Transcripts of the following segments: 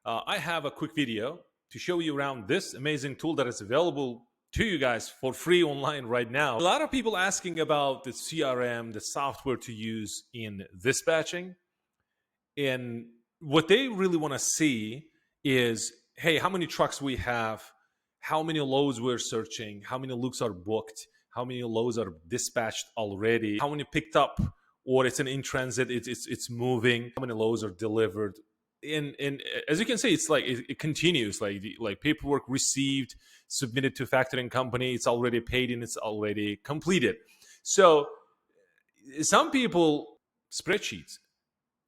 I have a quick video to show you around this amazing tool that is available to you guys for free online right now. A lot of people asking about the CRM, the software to use in dispatching. And what they really want to see is, hey, how many trucks we have, how many loads we're searching, how many loops are booked, how many loads are dispatched already, how many picked up, or it's an in transit, it's moving, how many loads are delivered. And as you can see, it's like it continues, like paperwork received, submitted to factoring company, it's already paid and it's already completed. So some people, spreadsheets,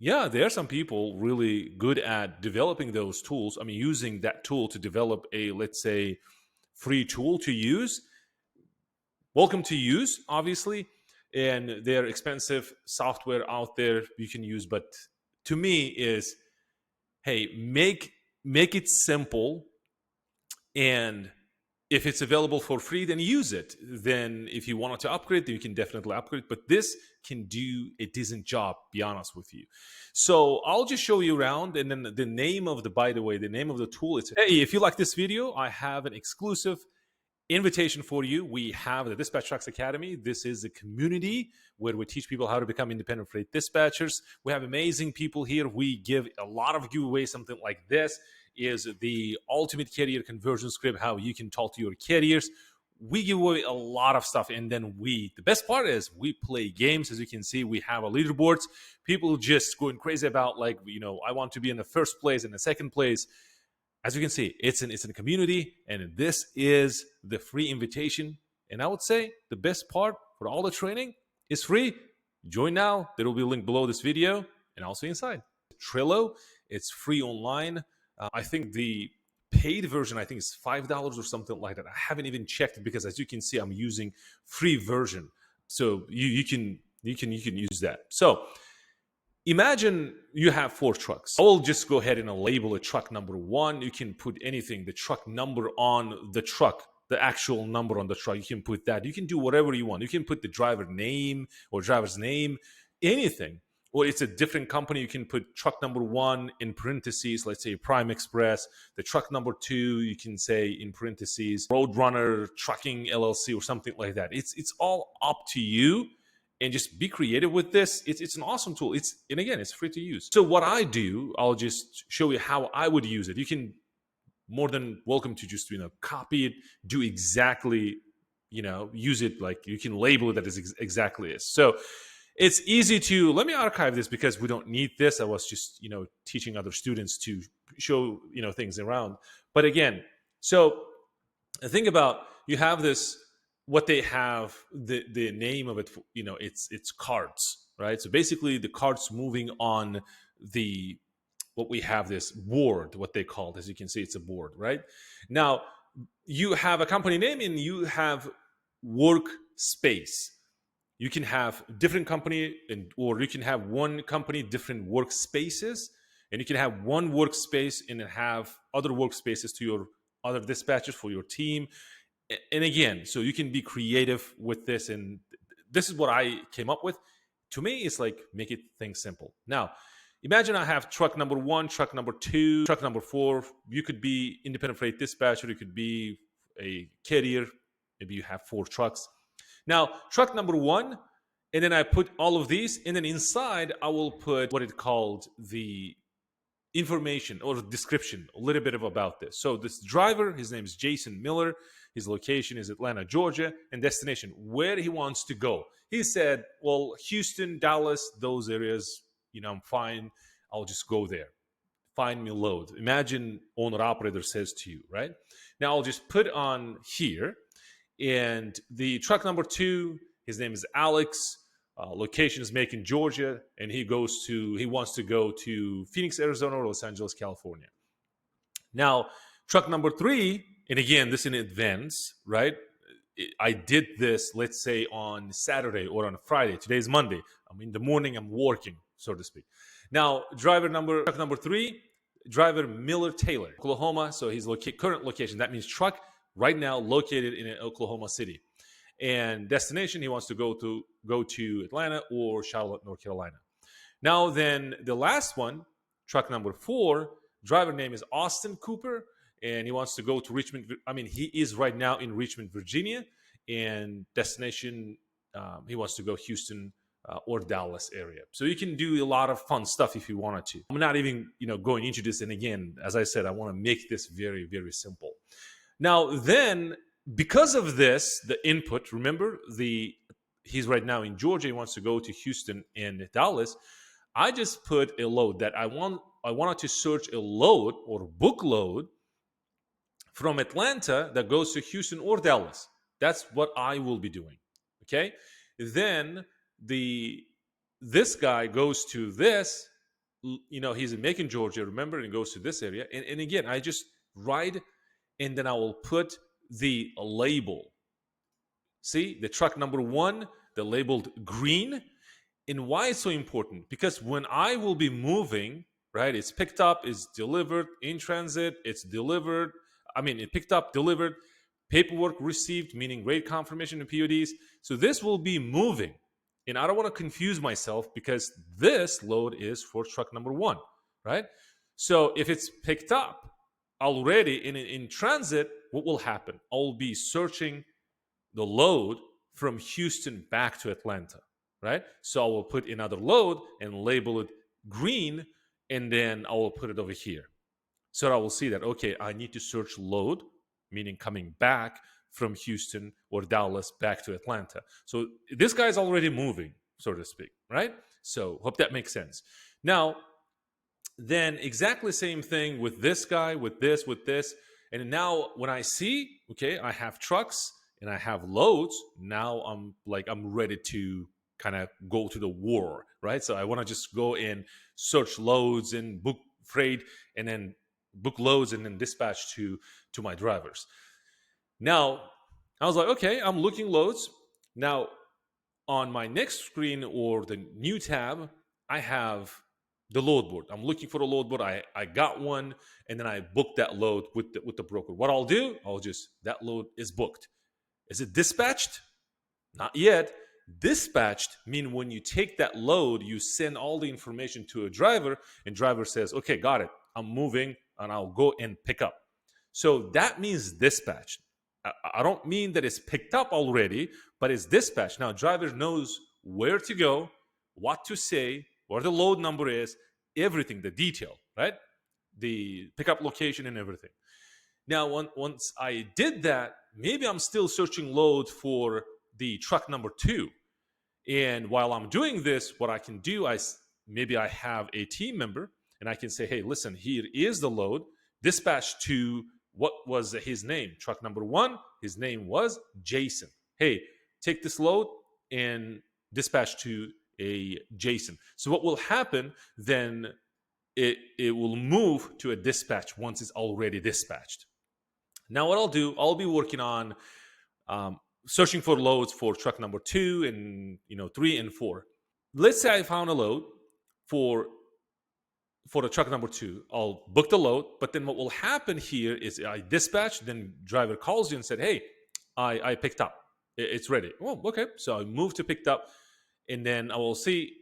yeah, there are some people really good at developing those tools. I mean, using that tool to develop a, let's say, free tool to use. Welcome to use, obviously. And there are expensive software out there you can use. But to me is, hey, make it simple. And if it's available for free, then use it. Then if you wanted to upgrade, then you can definitely upgrade. But this can do a decent job, be honest with you. So I'll just show you around. And then the name of by the way, the name of the tool is, hey, if you like this video, I have an exclusive invitation for you. We have the Dispatch Trucks Academy. This is a community where we teach people how to become independent freight dispatchers. We have amazing people here. We give a lot of giveaways. Something like this is the ultimate carrier conversion script, how you can talk to your carriers. We give away a lot of stuff. And then the best part is we play games. As you can see, we have a leaderboards. People just going crazy about, like, I want to be in the first place and the second place. As you can see, it's in a community, and this is the free invitation. And I would say the best part for all the training is free. Join now. There will be a link below this video and also inside. Trello, it's free online. I think the paid version, I think, is $5 or something like that. I haven't even checked it because, as you can see, I'm using free version. So you can use that. So imagine you have 4 trucks. I will just go ahead and label a truck number 1. You can put anything, the truck number on the truck, the actual number on the truck. You can put that. You can do whatever you want. You can put the driver name or driver's name, anything. Or it's a different company. You can put truck number 1 in parentheses, let's say Prime Express. The truck number 2, you can say in parentheses, Roadrunner Trucking LLC or something like that. It's all up to you. And just be creative with this. It's an awesome tool. And again, it's free to use. So what I do, I'll just show you how I would use it. You can more than welcome to just copy it, do exactly, use it. Like, you can label it that is exactly is. So it's easy to, let me archive this because we don't need this. I was just, teaching other students to show, things around. But again, so think about, you have this, what they have, the name of it, it's cards, right? So basically the cards moving on what we have, this board, what they call it. As you can see, it's a board, right? Now you have a company name and you have workspace. You can have different company, or you can have one company, different workspaces, and you can have one workspace and then have other workspaces to your other dispatchers for your team. And again, so you can be creative with this, and this is what I came up with. To me, it's like, make it things simple. Now, imagine I have truck number 1, truck number 2, truck number 4. You could be independent freight dispatcher. You could be a carrier. Maybe you have 4 trucks. Now, truck number 1, and then I put all of these, and then inside I will put what it called the information or description, a little bit about this. So this driver, his name is Jason Miller. His location is Atlanta, Georgia, and destination, where he wants to go. He said, well, Houston, Dallas, those areas, I'm fine. I'll just go there. Find me load. Imagine owner-operator says to you, right? Now I'll just put on here. And the truck number 2, his name is Alex. Location is Macon, Georgia, and he wants to go to Phoenix, Arizona, or Los Angeles, California. Now, truck number 3, and again, this in advance, right? I did this, let's say, on Saturday or on Friday. Today's Monday. In the morning, I'm working, so to speak. Now, truck number 3, driver Miller Taylor, Oklahoma. So his current location, that means truck right now located in Oklahoma City. And destination, he wants to go to Atlanta or Charlotte, North Carolina. Now then, the last one, truck number 4, Driver name is Austin Cooper, and he wants to go to Richmond. I mean, he is right now in Richmond, Virginia, and destination, he wants to go Houston or Dallas area. So you can do a lot of fun stuff if you wanted to. I'm not even going into this, and again, as I said, I want to make this very, very simple. Now then, because of this, the input, remember, he's right now in Georgia, he wants to go to Houston and Dallas. I just put a load that I wanted to search a load or book load from Atlanta that goes to Houston or Dallas. That's what I will be doing. Okay. Then this guy goes to this, he's in Macon, Georgia, remember, and goes to this area. And again, I just write, and then I will put the label. See, the truck number 1, the labeled green. And why it's so important? Because when I will be moving, right, it's picked up, it's delivered, in transit, it's delivered. I mean, it picked up, delivered, paperwork received, meaning rate confirmation and PODs. So this will be moving. And I don't want to confuse myself because this load is for truck number 1, right? So if it's picked up already in transit, what will happen? I'll be searching the load from Houston back to Atlanta, right? So I will put another load and label it green, and then I will put it over here. So I will see that, okay, I need to search load, meaning coming back from Houston or Dallas back to Atlanta. So this guy is already moving, so to speak, right? So hope that makes sense. Now, then exactly same thing with this guy, with this. And now when I see, okay, I have trucks and I have loads, now I'm ready to kind of go to the war, right? So I want to just go and search loads and book freight and then book loads and then dispatch to my drivers. Now, I was like, okay, I'm looking loads. Now, on my next screen or the new tab, I have the load board. I'm looking for a load board. I got one, and then I booked that load with the broker. What I'll do, that load is booked. Is it dispatched? Not yet. Dispatched mean when you take that load, you send all the information to a driver, and driver says, okay, got it. I'm moving, and I'll go and pick up. So that means dispatched. I don't mean that it's picked up already, but it's dispatched. Now, driver knows where to go, what to say, where the load number is, everything, the detail, right? The pickup location and everything. Now, once I did that, maybe I'm still searching load for the truck number 2. And while I'm doing this, what I can do, maybe I have a team member, and I can say, hey, listen, here is the load, dispatch to what was his name? Truck number 1, his name was Jason. Hey, take this load and dispatch to a Jason. So what will happen then, it will move to a dispatch once it's already dispatched. Now what I'll do, I'll be working on searching for loads for truck number 2 and 3 and 4. Let's say I found a load for the truck number 2. I'll book the load, but then what will happen here is I dispatch, then driver calls you and said, hey, I picked up. It's ready. Oh, okay. So I move to picked up, and then I will see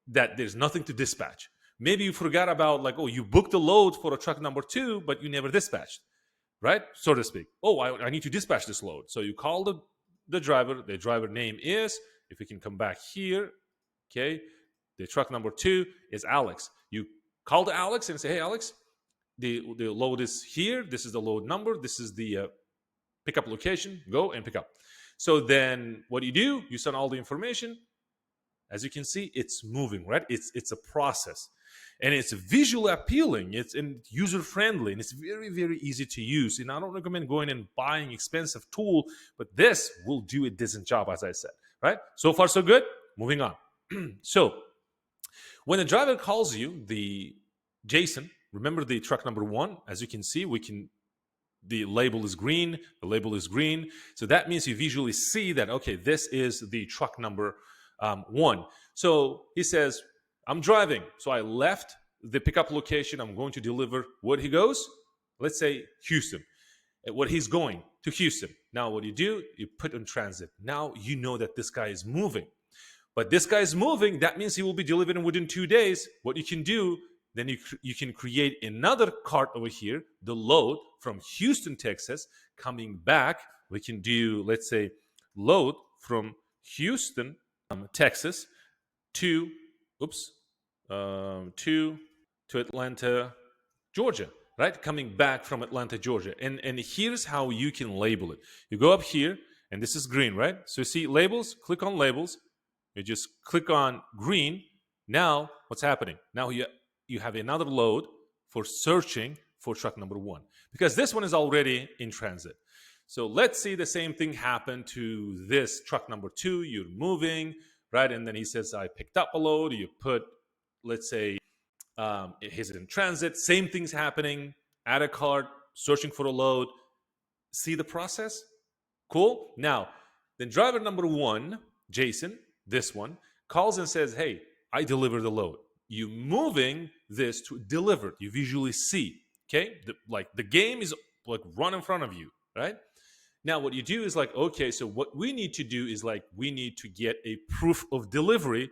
that there's nothing to dispatch. Maybe you forgot about you booked the load for a truck number 2, but you never dispatched, right? So to speak. Oh, I need to dispatch this load. So you call the driver. The driver name is, if we can come back here, okay, the truck number 2 is Alex. You call to Alex and say, hey, Alex, the load is here. This is the load number. This is the pickup location. Go and pick up. So then what do? You send all the information. As you can see, it's moving, right? It's a process. And it's visually appealing. It's user-friendly. And it's very, very easy to use. And I don't recommend going and buying expensive tool, but this will do a decent job, as I said, right? So far, so good. Moving on. So when the driver calls you, the Jason, remember the truck number 1, as you can see, the label is green, the label is green. So that means you visually see that, okay, this is the truck number 1. So he says, I'm driving. So I left the pickup location. I'm going to deliver. Where he goes? Let's say Houston. What he's going to Houston. Now what do? You put on transit. Now you know that this guy is moving. But this guy is moving. That means he will be delivering within 2 days. What you can do, then you can create another cart over here, the load from Houston, Texas, coming back. We can do, let's say, load from Houston, Texas, to to Atlanta, Georgia, right? Coming back from Atlanta, Georgia. And here's how you can label it. You go up here, and this is green, right? So you see labels, click on labels. You just click on green. Now, what's happening? Now you have another load for searching for truck number 1, because this one is already in transit. So let's see the same thing happen to this truck number 2. You're moving, right? And then he says, I picked up a load. You put, let's say, he's in transit. Same thing's happening. Add a cart, searching for a load. See the process? Cool. Now, then driver number 1, Jason, this one, calls and says, hey, I delivered the load. You moving this to delivered. You visually see, okay? The game is like run in front of you, right? Now, what you do is like, okay, so what we need to do is like, we need to get a proof of delivery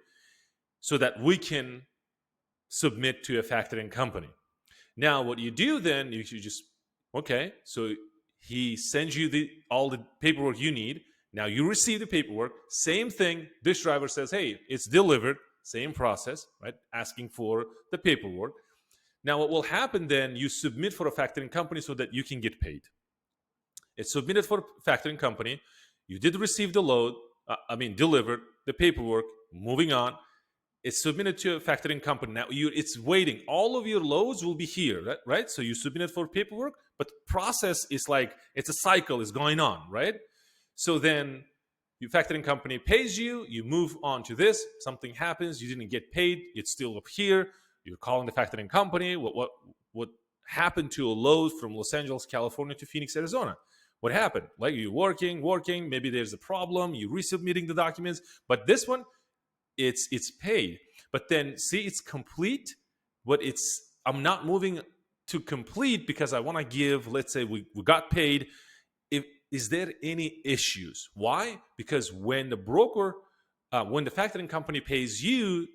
so that we can submit to a factoring company. Now, what you do then, you just, okay, so he sends you all the paperwork you need. Now you receive the paperwork. Same thing. This driver says, hey, it's delivered. Same process, right? Asking for the paperwork. Now what will happen then, you submit for a factoring company so that you can get paid. It's submitted for a factoring company. You did receive the load, delivered the paperwork, moving on. It's submitted to a factoring company. Now it's waiting. All of your loads will be here, right? So you submit for paperwork, but the process is like, it's a cycle is going on, right? So then your factoring company pays you, you move on to this, something happens, you didn't get paid, it's still up here, you're calling the factoring company, what happened to a load from Los Angeles, California to Phoenix, Arizona? What happened? Like you're working, maybe there's a problem, you're resubmitting the documents, but this one, it's paid. But then see, it's complete, but I'm not moving to complete because I want to give, let's say we got paid. Is there any issues? Why? Because when the factoring company pays you,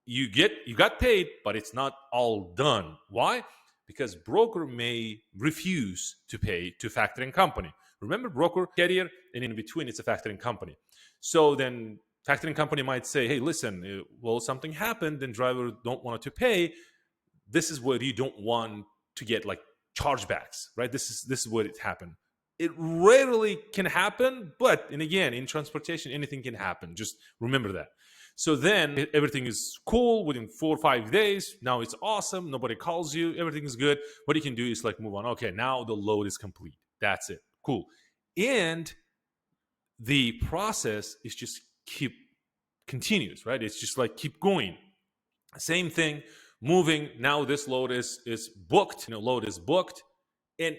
you got paid, but it's not all done. Why? Because broker may refuse to pay to factoring company. Remember, broker, carrier, and in between it's a factoring company. So then factoring company might say, hey, listen, well, something happened and driver don't want to pay. This is where you don't want to get like chargebacks, right? This is where it happened. It rarely can happen, but and again, in transportation, anything can happen. Just remember that. So then everything is cool within 4 or 5 days. Now it's awesome. Nobody calls you. Everything is good. What you can do is like move on. Okay, now the load is complete. That's it. Cool. And the process is just continues, right? It's just like keep going. Same thing, moving. Now this load is booked. Load is booked. And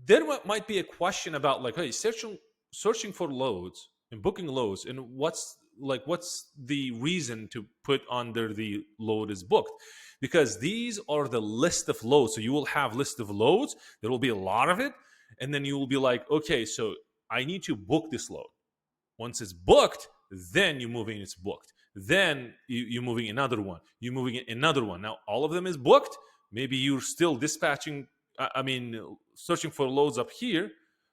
there might be a question about like, hey, searching for loads and booking loads, and what's the reason to put under the load is booked? Because these are the list of loads. So you will have list of loads. There will be a lot of it, and then you will be like, okay, so I need to book this load. Once it's booked, then you're moving. It's booked. Then you're moving another one. You're moving another one. Now all of them is booked. Maybe you're still dispatching. Searching for loads up here,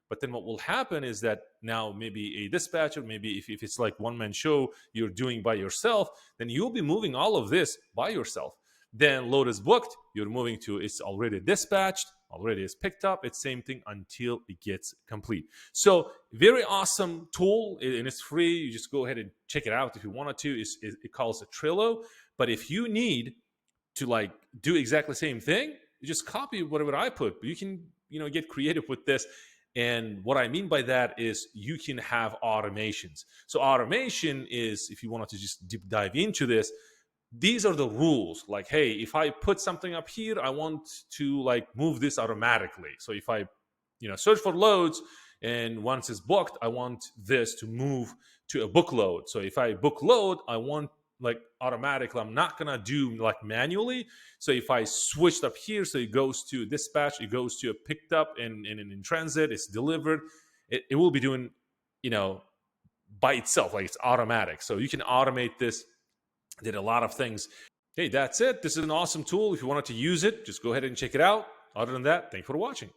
but then what will happen is that now maybe a dispatcher, maybe if it's like one-man show you're doing by yourself, then you'll be moving all of this by yourself. Then load is booked, you're moving to it's already dispatched, already is picked up, it's same thing until it gets complete. So very awesome tool, and it's free. You just go ahead and check it out if you wanted to. It calls it Trello. But if you need to like do exactly the same thing, you just copy whatever I put. You can, get creative with this. And what I mean by that is you can have automations. So automation is, if you wanted to just deep dive into this, these are the rules. Like, hey, if I put something up here, I want to like move this automatically. So if I, search for loads and once it's booked, I want this to move to a book load. So if I book load, I want like automatically, I'm not gonna do like manually. So if I switched up here, so it goes to dispatch, it goes to a picked up and in transit, it's delivered. It will be doing, by itself, like it's automatic. So you can automate this. Did a lot of things. Hey, that's it. This is an awesome tool. If you wanted to use it, just go ahead and check it out. Other than that, thanks for watching.